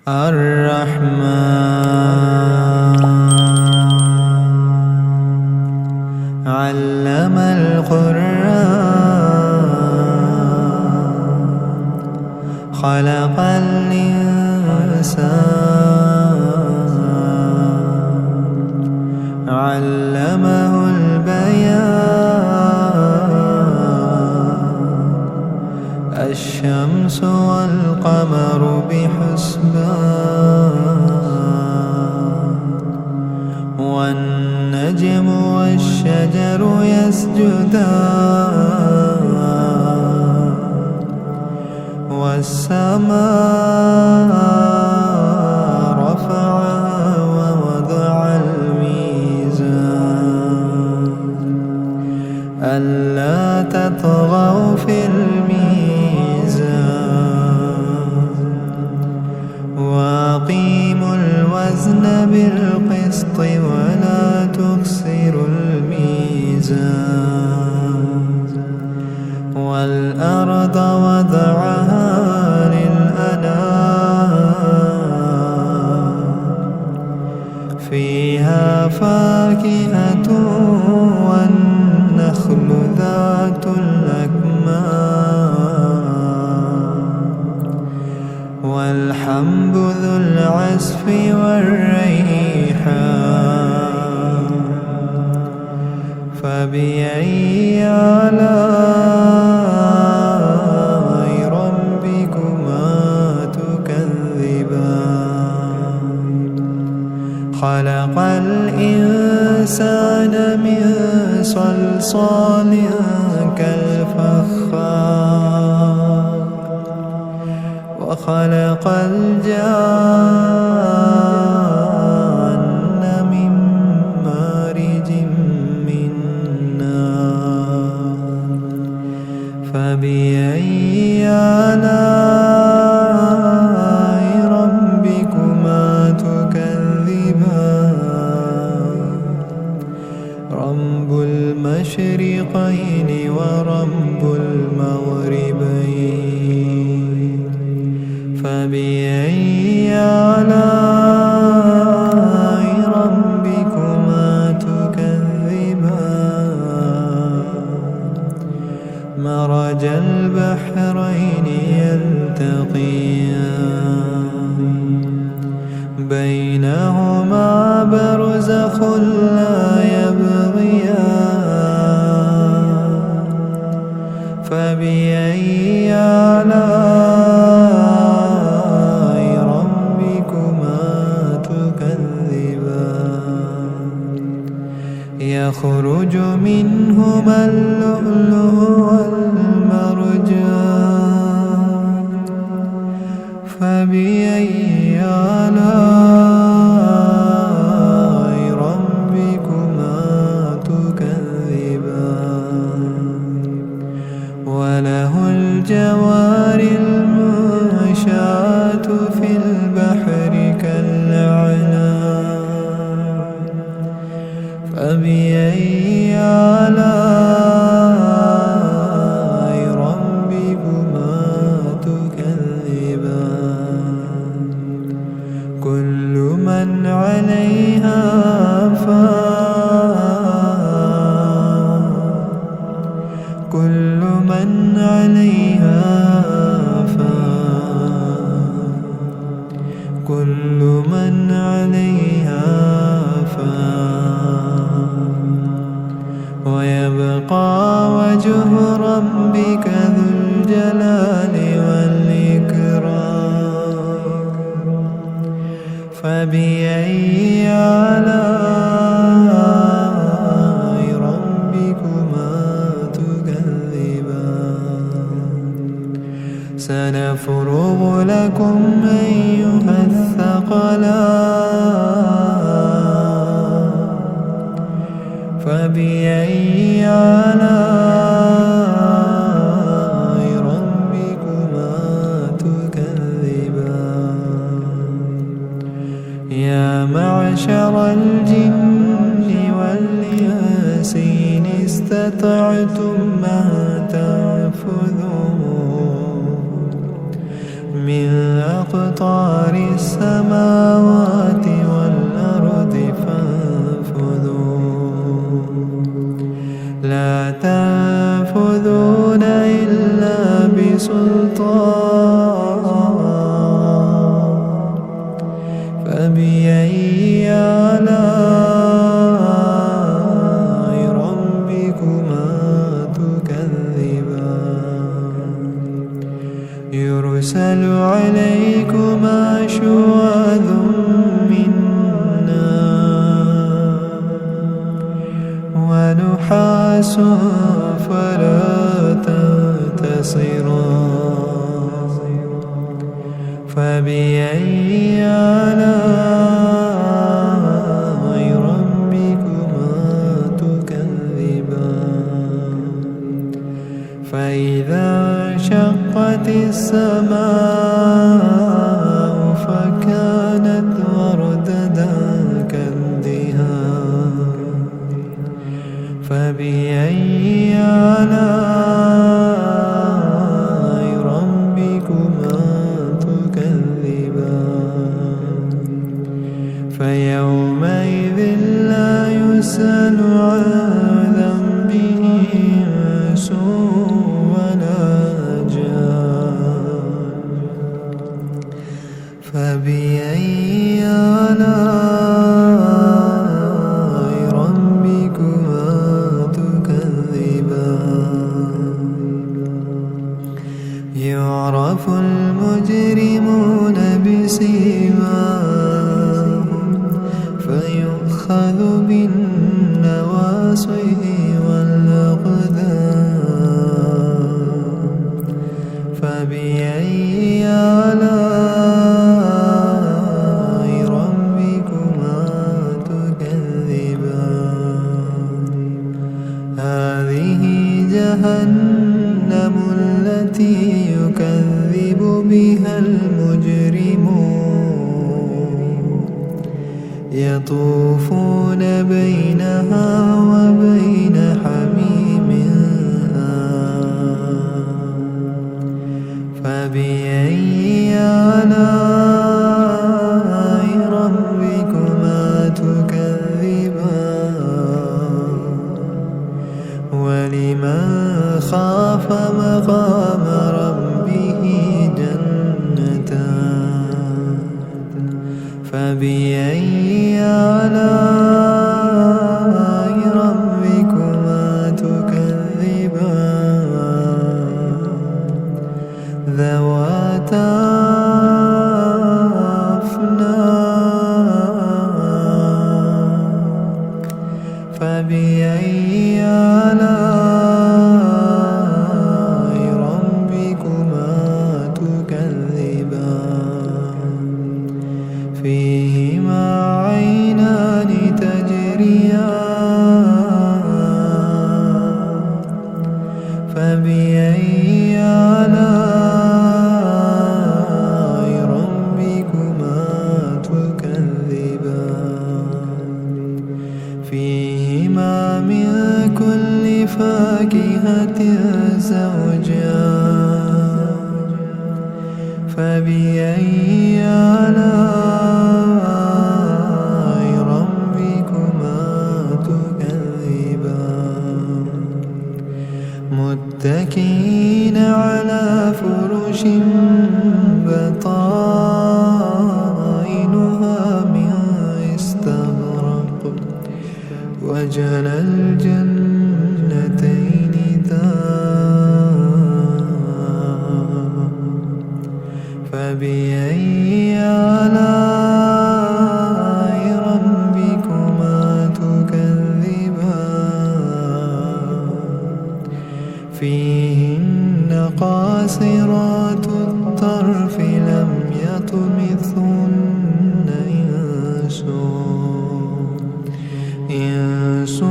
الرحمن علم القرآن خلق الإنسان علمه البيان الشمس والقمر بحسبان والنجم والشجر يسجدان والسماء رفعها ووضع الميزان ألا تطغوا في وأقيموا الوزن بالقسط ولا تخسروا الميزان والأرض وضعها للأنام فيها فاكهة والنخل ذات الأكمام والحب ذو العصف والريحان فبأي آلاء ربكما تكذبان خلق الإنسان من صلصال كالفخار وخلق الجان من مارج من نار فبأي آلاء ربكما تكذبان رب المشرقين ورب المغربين فبأي آلاء ربكما تكذبان مرج البحرين يلتقيان بينهما برزخ لا يبغيان فبأي آلاء يخرج منهما اللؤلؤ والمرجان فبأي آلاء ربكما تكذبان وله الجوار المنشآت في البحر كالأعلام فبأي آلاء ربكما تكذبان كل من عليها فان كل من عليها فان كل من عليها فان ويبقى وجه ربك ذو الجلال والإكرام فبأي آلاء ربكما تكذبان سنفرغ لكم أيها الثقلان فبأي آلاء ربكما تكذبان يا معشر الجن والإنس إن استطعتم ما تنفذون من أقطار أقطار السماوات والأرض فانفذوا لا تنفذون إلا بسلطان فبأي آلاء ربكما تكذبان يرسل عليكما شواظ من نار ونحاس فلا تنتصران فبأي آلاء ربكما تكذبان فإذا انشقت السماء فكانت وردة كالدهان فبأي آلاء ربكما تكذبان فيومئذ لا يسأل عن ذنبه إنس ولا جان فبأي آلاء ربكما تكذبان يعرف المجرمون بسيماهم فيؤخذ بالنواصي والأقدام فبأي آلاء ربكما تكذبان هذه جهنم التي يكذب بها المجرمون يطوفون بينها وبين حميم فبأي آلاء ربكما تكذبان ولمن خاف مقام ربه جنتان فبأي آلاء ربكما تكذبان ذواتا أفنان فبأي آلاء ربكما تكذبان فيهما عينان تجريان فبأي آلاء ربكما تكذبان فيهما من كل فاكهة زوجان فبأي آلاء ربكما تكذبان متكئين على فرش بطائنها من استبرق وجنى الجنتين دان فبأي آلاء ربكما تكذبان فيهن قاصرات الطرف لم يطمثهن إنس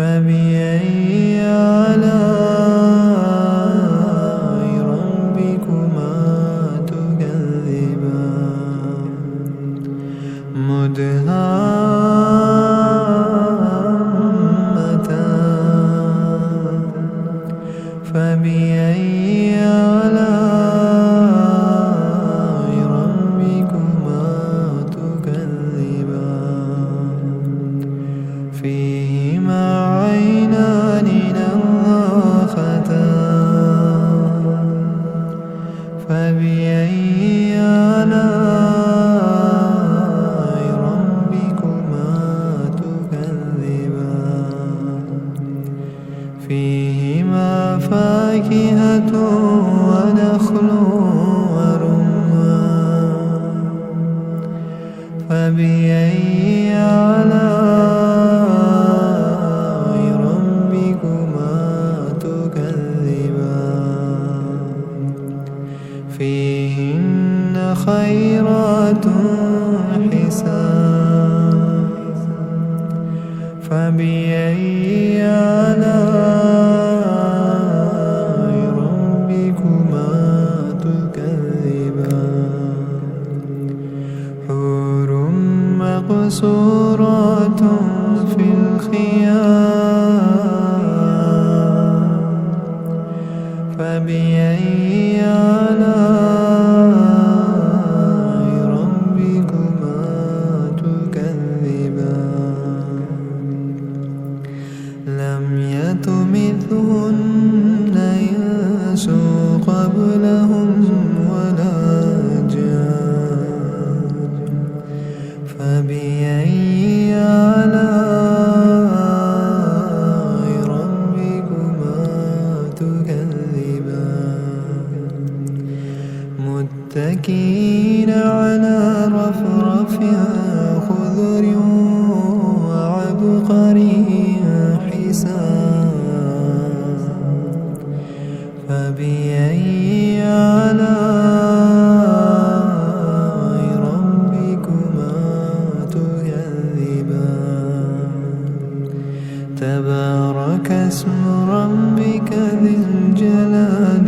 فبأي آلاء ربكما تكذبان مدهامتان فبأي آلاء ربكما تكذبان فيهما عينان نضاختان فبأي آلاء ربكما تكذبان فيهما فاكهة ونخل ورمان فبأي آلاء ربكما تكذبان فيهن خيرات حسان فبأي آلاء ربكما تكذبان حور مقصورات في الخيام فبأي آلاء ربكما تكذبان لم يطمثهن إنس قبلهم ولا جان فبأي آلاء ربكما تكذبان متكئين على رفرف خضر وعبقري حسان فبأي آلاء ربكما تكذبان تبارك اسم ربك ذي الجلال